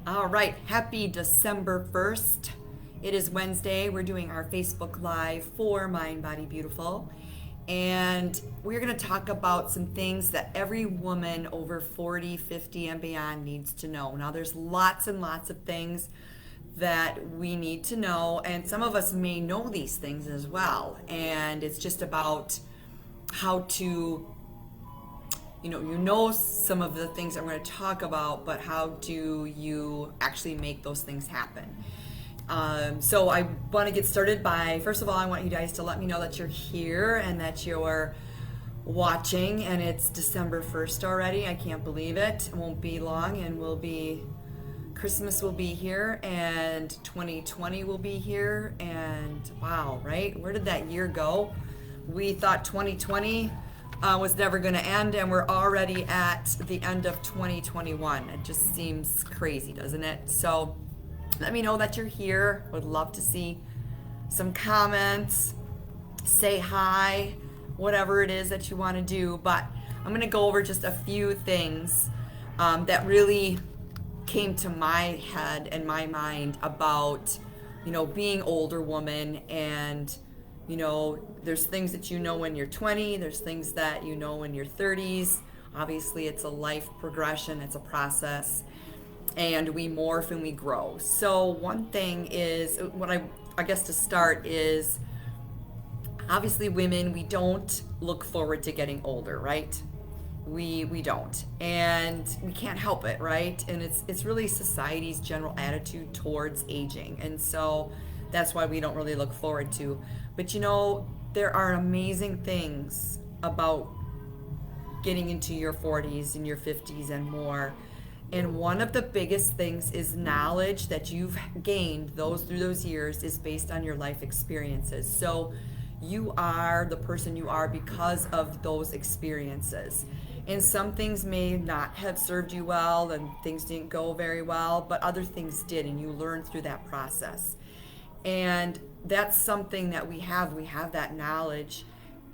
All right, happy December 1st. It is Wednesday. We're doing our Facebook Live for Mind, Body, Beautiful. And we're going to talk about some things that every woman over 40, 50, and beyond needs to know. Now, there's lots and lots of things that we need to know, and some of us may know these things as well. And it's just about how to you know some of the things I'm going to talk about, but how do you actually make those things happen? So I want to get started by, first of all, I want you guys to let me know that you're here and that you're watching, and it's December 1st already. I can't believe it. It won't be long, and Christmas will be here, and 2020 will be here, and wow, right? Where did that year go? We thought 2020 was never going to end, and we're already at the end of 2021. It just seems crazy, doesn't it? So let me know that you're here. Would love to see some comments, say hi, whatever it is that you want to do. But I'm going to go over just a few things that really came to my head and my mind about, being older woman. And there's things that you know when you're 20, there's things that you know when you're 30s. Obviously, it's a life progression, it's a process, and we morph and we grow. So one thing is, what I guess to start is, obviously women, we don't look forward to getting older, right? We don't, and we can't help it, right? And it's really society's general attitude towards aging, and so that's why we don't really look forward to. But there are amazing things about getting into your 40s and your 50s and more. And one of the biggest things is knowledge that you've gained through those years is based on your life experiences. So you are the person you are because of those experiences. And some things may not have served you well, and things didn't go very well, but other things did, and you learned through that process. And that's something that we have that knowledge.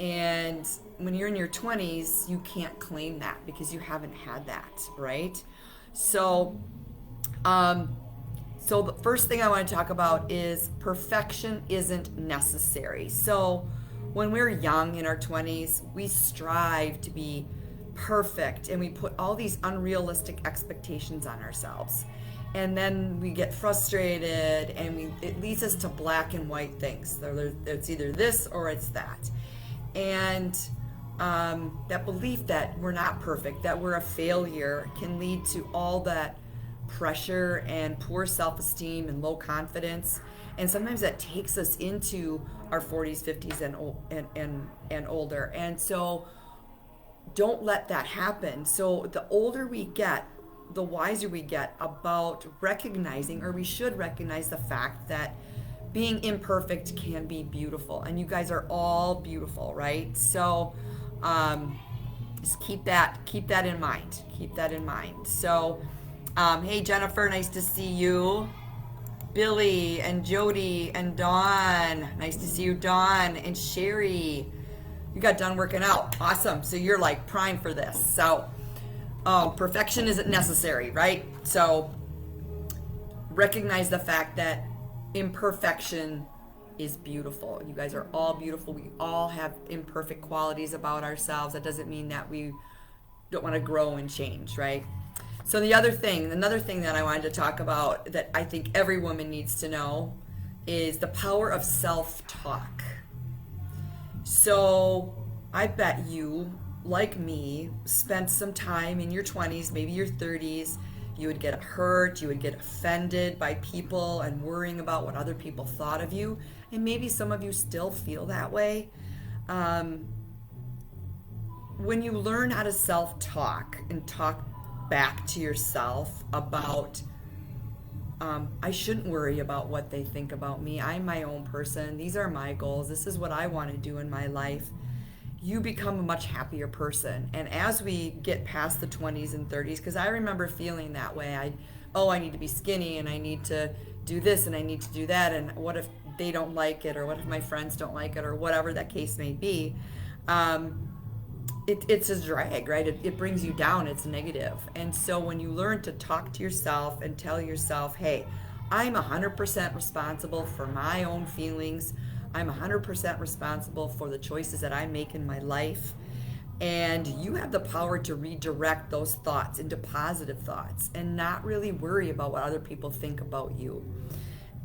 And when you're in your 20s, you can't claim that because you haven't had that, right? So the first thing I want to talk about is perfection isn't necessary. So when we're young in our 20s, we strive to be perfect, and we put all these unrealistic expectations on ourselves. And then we get frustrated, and it leads us to black and white things. It's either this or it's that. And that belief that we're not perfect, that we're a failure, can lead to all that pressure and poor self-esteem and low confidence. And sometimes that takes us into our 40s, 50s, and older. And so don't let that happen. So the older we get, the wiser we get about recognizing, or we should recognize, the fact that being imperfect can be beautiful, and you guys are all beautiful, right? So just keep that in mind. So hey Jennifer, nice to see you. Billy and Jody and Dawn, nice to see you. Dawn and Sherry, you got done working out. Awesome. So you're like primed for this. So perfection isn't necessary, right? So recognize the fact that imperfection is beautiful. You guys are all beautiful. We all have imperfect qualities about ourselves. That doesn't mean that we don't want to grow and change, right? So another thing that I wanted to talk about that I think every woman needs to know is the power of self-talk. So I bet you, like me, spent some time in your 20s, maybe your 30s, you would get hurt, you would get offended by people and worrying about what other people thought of you. And maybe some of you still feel that way. When you learn how to self-talk and talk back to yourself about, I shouldn't worry about what they think about me. I'm my own person. These are my goals. This is what I want to do in my life. You become a much happier person. And as we get past the 20s and 30s, because I remember feeling that way, I need to be skinny, and I need to do this, and I need to do that, and what if they don't like it, or what if my friends don't like it, or whatever that case may be. it's a drag, right? It brings you down. It's negative. And so when you learn to talk to yourself and tell yourself, hey, I'm 100% responsible for my own feelings. I'm 100% responsible for the choices that I make in my life. And you have the power to redirect those thoughts into positive thoughts and not really worry about what other people think about you.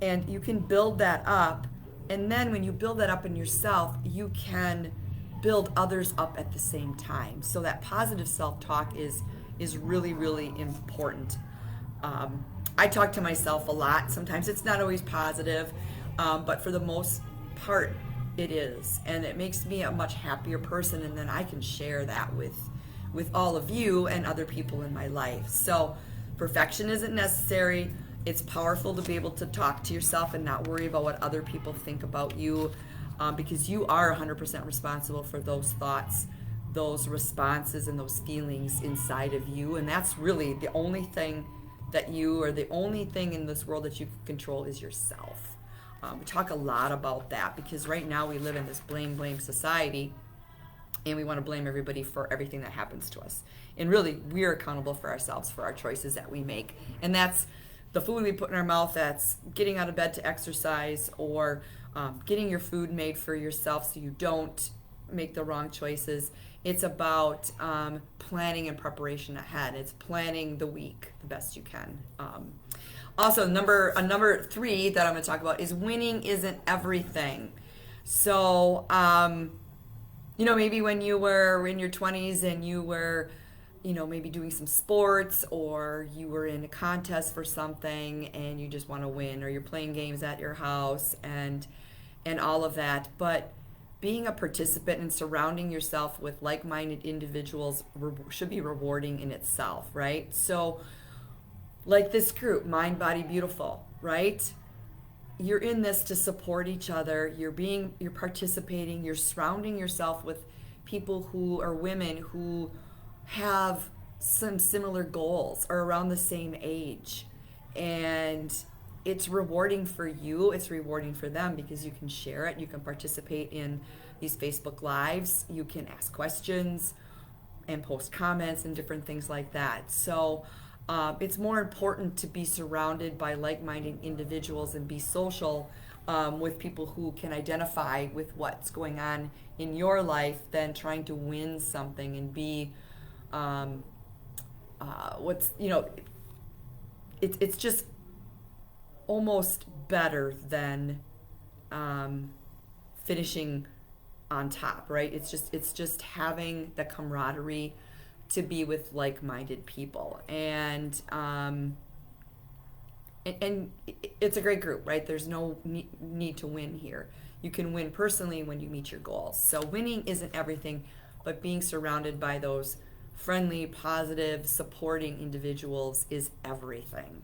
And you can build that up. And then when you build that up in yourself, you can build others up at the same time. So that positive self-talk is really, really important. I talk to myself a lot. Sometimes it's not always positive, but for the most part, it is, and it makes me a much happier person. And then I can share that with all of you and other people in my life. So perfection isn't necessary. It's powerful to be able to talk to yourself and not worry about what other people think about you, because you are 100% responsible for those thoughts, those responses, and those feelings inside of you. And that's really the only thing that you, or the only thing in this world that you can control, is yourself. We talk a lot about that because right now we live in this blame society, and we want to blame everybody for everything that happens to us. And really, we're accountable for ourselves, for our choices that we make. And that's the food we put in our mouth, that's getting out of bed to exercise, or getting your food made for yourself so you don't make the wrong choices. It's about planning and preparation ahead. It's planning the week the best you can. Also, number 3 that I'm going to talk about is winning isn't everything. So, maybe when you were in your 20s and you were, maybe doing some sports, or you were in a contest for something and you just want to win, or you're playing games at your house and all of that. But being a participant and surrounding yourself with like-minded individuals should be rewarding in itself, right? So, like this group, Mind, Body, Beautiful, right? You're in this to support each other. You're participating. You're surrounding yourself with people who are women who have some similar goals, or around the same age. And it's rewarding for you. It's rewarding for them because you can share it. You can participate in these Facebook Lives. You can ask questions and post comments and different things like that. So it's more important to be surrounded by like-minded individuals and be social with people who can identify with what's going on in your life than trying to win something and be it's just almost better than finishing on top, right? It's just having the camaraderie to be with like-minded people, and it's a great group, right? There's no need to win here. You can win personally when you meet your goals. So winning isn't everything, but being surrounded by those friendly, positive, supporting individuals is everything.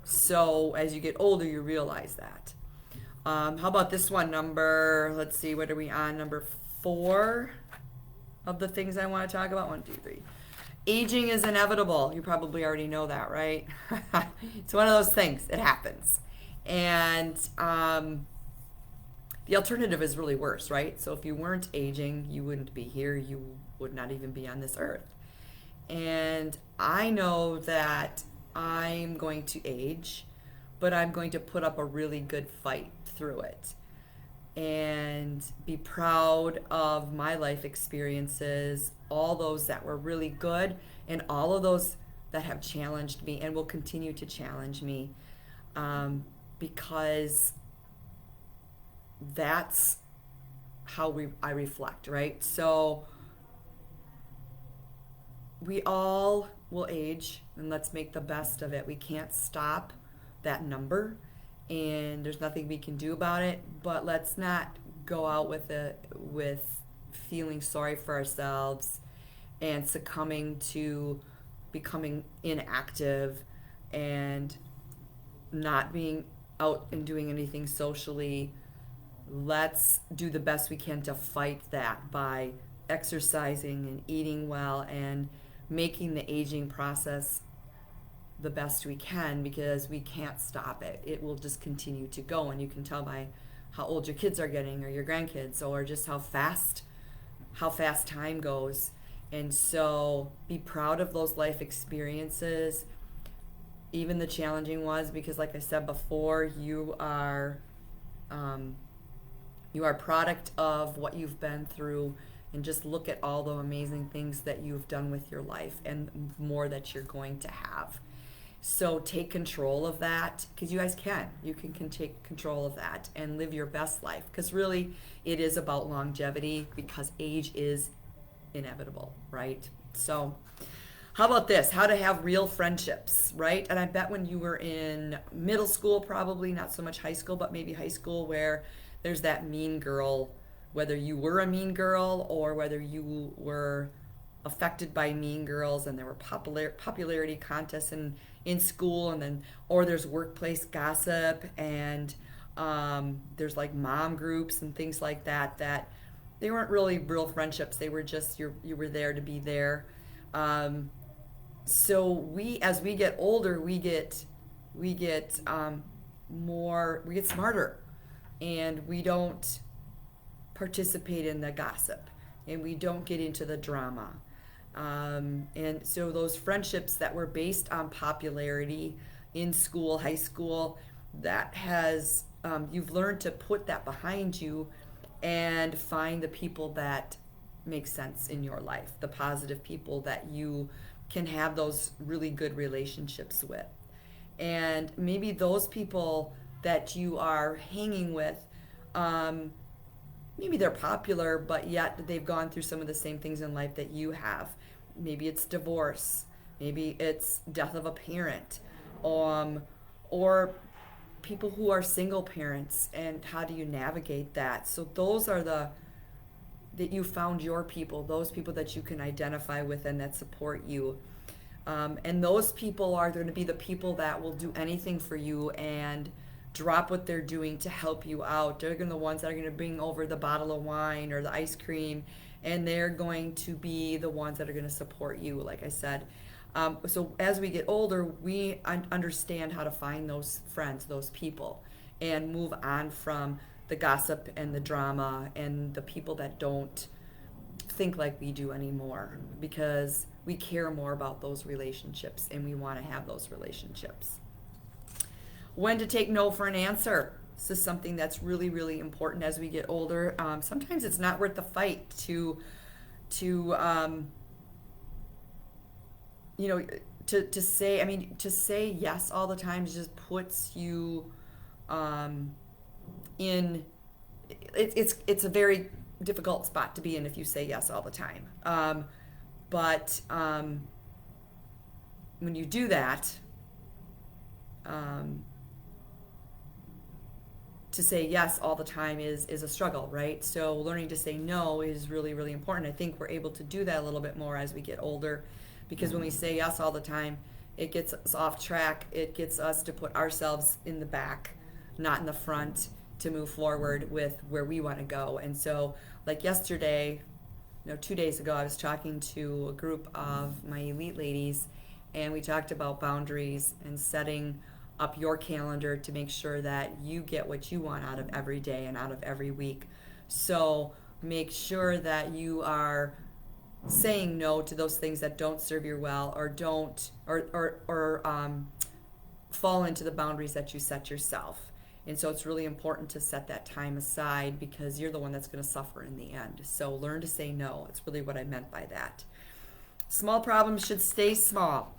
So as you get older, you realize that. How about this one? Let's see, what are we on? Number 4 of the things I want to talk about. 1, 2, 3. Aging is inevitable. You probably already know that, right? It's one of those things. It happens. And the alternative is really worse, right? So if you weren't aging, you wouldn't be here. You would not even be on this earth. And I know that I'm going to age, but I'm going to put up a really good fight through it and be proud of my life experiences, all those that were really good and all of those that have challenged me and will continue to challenge me, because that's how I reflect, right? So we all will age, and let's make the best of it. We can't stop that number, and there's nothing we can do about it, but let's not go out with feeling sorry for ourselves and succumbing to becoming inactive and not being out and doing anything socially. Let's do the best we can to fight that by exercising and eating well and making the aging process the best we can, because we can't stop it. It will just continue to go, and you can tell by how old your kids are getting, or your grandkids, or just how fast how fast time goes. And so be proud of those life experiences, even the challenging ones, because like I said before, you are product of what you've been through, and just look at all the amazing things that you've done with your life and more that you're going to have. So take control of that, because you guys can. You can take control of that and live your best life, because really it is about longevity, because age is inevitable, right? So how about this? How to have real friendships, right? And I bet when you were in middle school, probably not so much high school, but maybe high school, where there's that mean girl, whether you were a mean girl or whether you were affected by mean girls, and there were popularity contests in school, and then, or there's workplace gossip, and there's like mom groups and things like that, that they weren't really real friendships. They were just, you were there to be there. So as we get older, we get smarter, and we don't participate in the gossip, and we don't get into the drama. And so those friendships that were based on popularity in school, high school, that has, you've learned to put that behind you and find the people that make sense in your life, the positive people that you can have those really good relationships with. And maybe those people that you are hanging with, maybe they're popular, but yet they've gone through some of the same things in life that you have. Maybe it's divorce, maybe it's death of a parent, or people who are single parents, and how do you navigate that? So those are that you found your people, those people that you can identify with and that support you. And those people are going to be the people that will do anything for you and drop what they're doing to help you out. They're going to be the ones that are going to bring over the bottle of wine or the ice cream, and they're going to be the ones that are going to support you, like I said. So as we get older, we understand how to find those friends, those people, and move on from the gossip and the drama and the people that don't think like we do anymore, because we care more about those relationships and we want to have those relationships. When to take no for an answer. This is something that's really, really important as we get older. Sometimes it's not worth the fight to say yes all the time just puts you in. It's a very difficult spot to be in if you say yes all the time. But when you do that, to say yes all the time is a struggle, right? So learning to say no is really, really important. I think we're able to do that a little bit more as we get older, because when we say yes all the time, it gets us off track. It gets us to put ourselves in the back, not in the front, to move forward with where we want to go. And so, like yesterday, 2 days ago, I was talking to a group of my elite ladies, and we talked about boundaries and setting up your calendar to make sure that you get what you want out of every day and out of every week. So make sure that you are saying no to those things that don't serve you well, or don't fall into the boundaries that you set yourself. And so it's really important to set that time aside, because you're the one that's going to suffer in the end. So learn to say no. It's really what I meant by that. Small problems should stay small,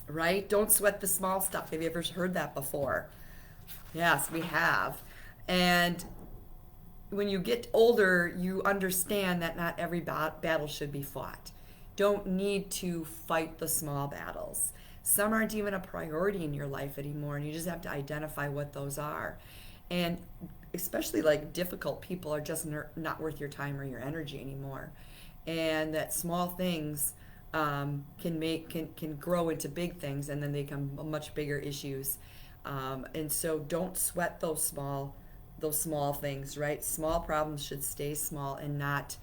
right? Don't sweat the small stuff. Have you ever heard that before? Yes, we have. And when you get older, you understand that not every battle should be fought. Don't need to fight the small battles. Some aren't even a priority in your life anymore, and you just have to identify what those are. And especially like difficult people are just not worth your time or your energy anymore. And that small things can grow into big things, and then they become much bigger issues. And so don't sweat those small things, right? Small problems should stay small and not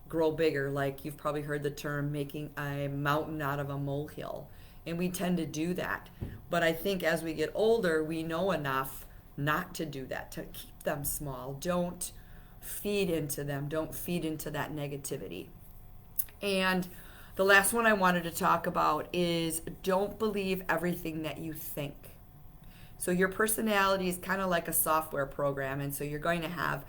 grow bigger. Like you've probably heard the term making a mountain out of a molehill. And we tend to do that. But I think as we get older, we know enough not to do that, to keep them small. Don't feed into them. Don't feed into that negativity. And the last one I wanted to talk about is don't believe everything that you think. So your personality is kind of like a software program, and so you're going to have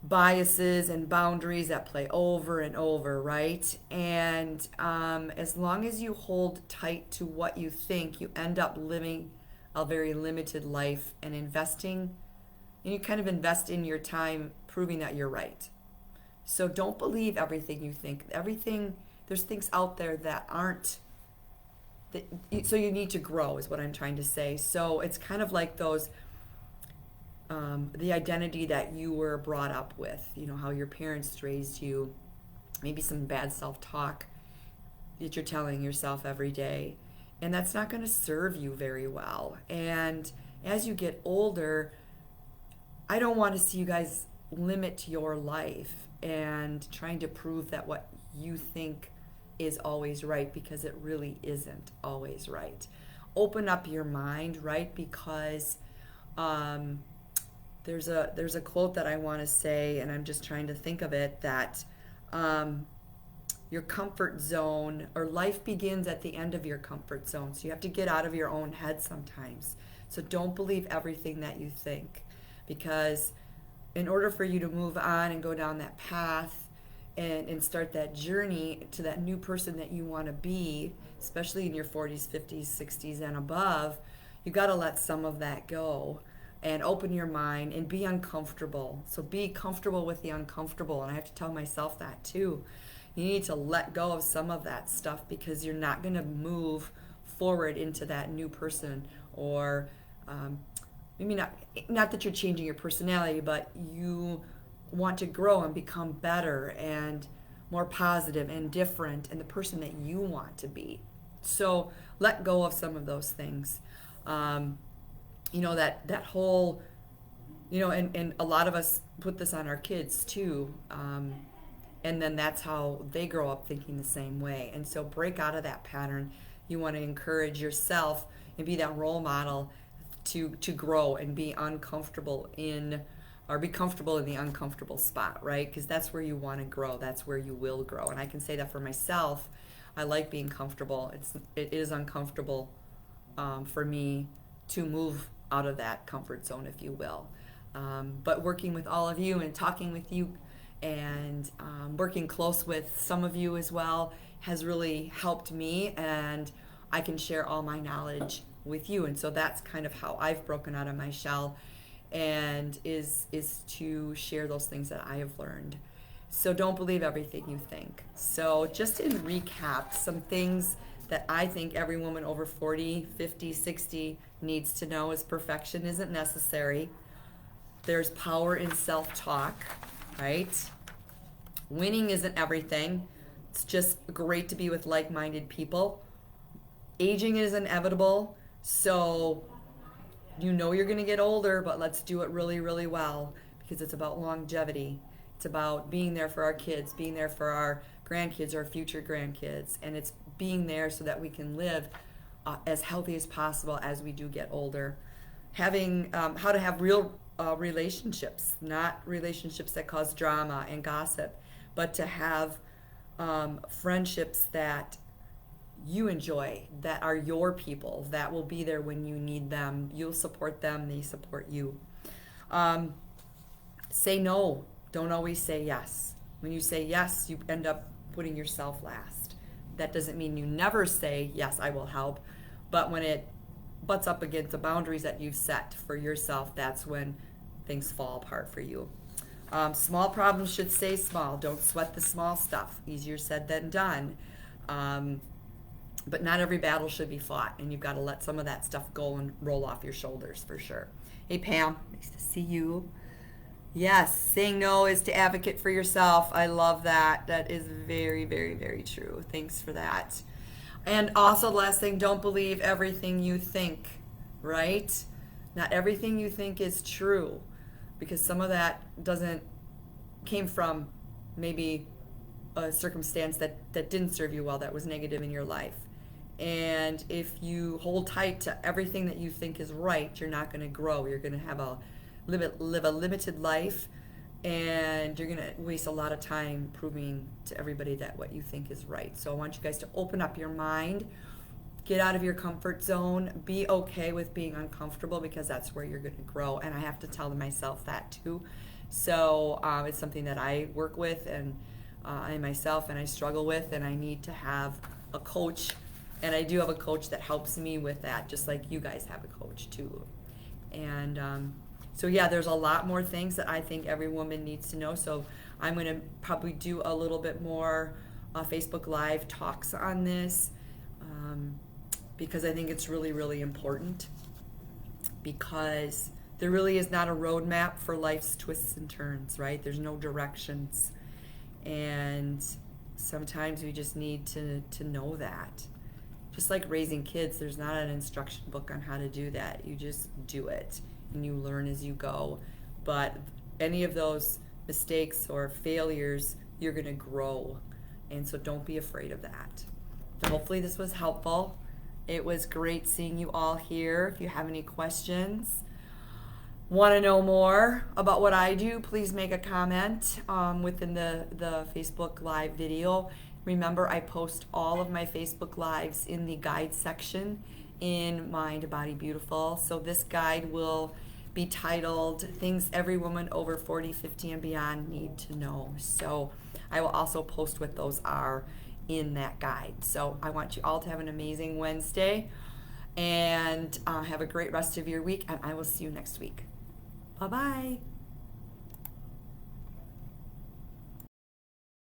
biases and boundaries that play over and over, right? And as long as you hold tight to what you think, you end up living a very limited life and investing, and you kind of invest in your time proving that you're right. So don't believe everything you think. There's things out there that aren't, so you need to grow is what I'm trying to say. So it's kind of like those, the identity that you were brought up with, how your parents raised you, maybe some bad self-talk that you're telling yourself every day. And that's not going to serve you very well. And as you get older, I don't want to see you guys limit your life and trying to prove that what you think is always right, because it really isn't always right. Open up your mind, right? Because there's a quote that I want to say, and I'm just trying to think of it, that your comfort zone, or life begins at the end of your comfort zone. So you have to get out of your own head sometimes. So don't believe everything that you think, because in order for you to move on and go down that path and start that journey to that new person that you want to be, especially in your 40s, 50s, 60s, and above, you got to let some of that go and open your mind and be uncomfortable. So be comfortable with the uncomfortable. And I have to tell myself that too. You need to let go of some of that stuff, because you're not going to move forward into that new person, or maybe not that you're changing your personality, but you want to grow and become better and more positive and different and the person that you want to be. So let go of some of those things. That whole, and a lot of us put this on our kids too. And then that's how they grow up thinking the same way. And so break out of that pattern. You want to encourage yourself and be that role model to grow and be uncomfortable be comfortable in the uncomfortable spot, right? Because that's where you want to grow. That's where you will grow. And I can say that for myself. I like being comfortable. It is uncomfortable for me to move out of that comfort zone, if you will. But working with all of you and talking with you and working close with some of you as well has really helped me, and I can share all my knowledge with you. And so that's kind of how I've broken out of my shell, and is to share those things that I have learned. So don't believe everything you think. So just in recap, some things that I think every woman over 40, 50, 60 needs to know is perfection isn't necessary. There's power in self-talk, right? Winning isn't everything. It's just great to be with like-minded people. Aging is inevitable, so you're going to get older, but let's do it really, really well, because it's about longevity. It's about being there for our kids, being there for our grandkids, our future grandkids, and it's being there so that we can live as healthy as possible as we do get older. Having how to have real relationships, not relationships that cause drama and gossip, but to have friendships that you enjoy, that are your people, that will be there when you need them. You'll support them, they support you. Say no. Don't always say yes. When you say yes, you end up putting yourself last. That doesn't mean you never say, yes, I will help. But when it butts up against the boundaries that you've set for yourself, that's when things fall apart for you. Small problems should stay small. Don't sweat the small stuff. Easier said than done. But not every battle should be fought, and you've got to let some of that stuff go and roll off your shoulders for sure. Hey, Pam, nice to see you. Yes, saying no is to advocate for yourself. I love that. That is very, very, very true. Thanks for that. And also, the last thing, don't believe everything you think, right? Not everything you think is true, because some of that came from maybe a circumstance that didn't serve you well, that was negative in your life. And if you hold tight to everything that you think is right, you're not going to grow. You're going to have live a limited life, and you're going to waste a lot of time proving to everybody that what you think is right. So I want you guys to open up your mind, get out of your comfort zone, be okay with being uncomfortable, because that's where you're going to grow. And I have to tell myself that too. So it's something that I work with, and I myself, and I struggle with, and I need to have a coach. And I do have a coach that helps me with that, just like you guys have a coach too. And so yeah, there's a lot more things that I think every woman needs to know. So I'm going to probably do a little bit more Facebook Live talks on this, because I think it's really, really important, because there really is not a roadmap for life's twists and turns, right? There's no directions. And sometimes we just need to know that. Just like raising kids, there's not an instruction book on how to do that. You just do it, and you learn as you go. But any of those mistakes or failures, you're going to grow. And so don't be afraid of that. So hopefully this was helpful. It was great seeing you all here. If you have any questions, want to know more about what I do, please make a comment within the Facebook Live video. Remember, I post all of my Facebook Lives in the guide section in Mind, Body, Beautiful. So this guide will be titled Things Every Woman Over 40, 50, and Beyond Need to Know. So I will also post what those are in that guide. So I want you all to have an amazing Wednesday, and have a great rest of your week, and I will see you next week. Bye-bye.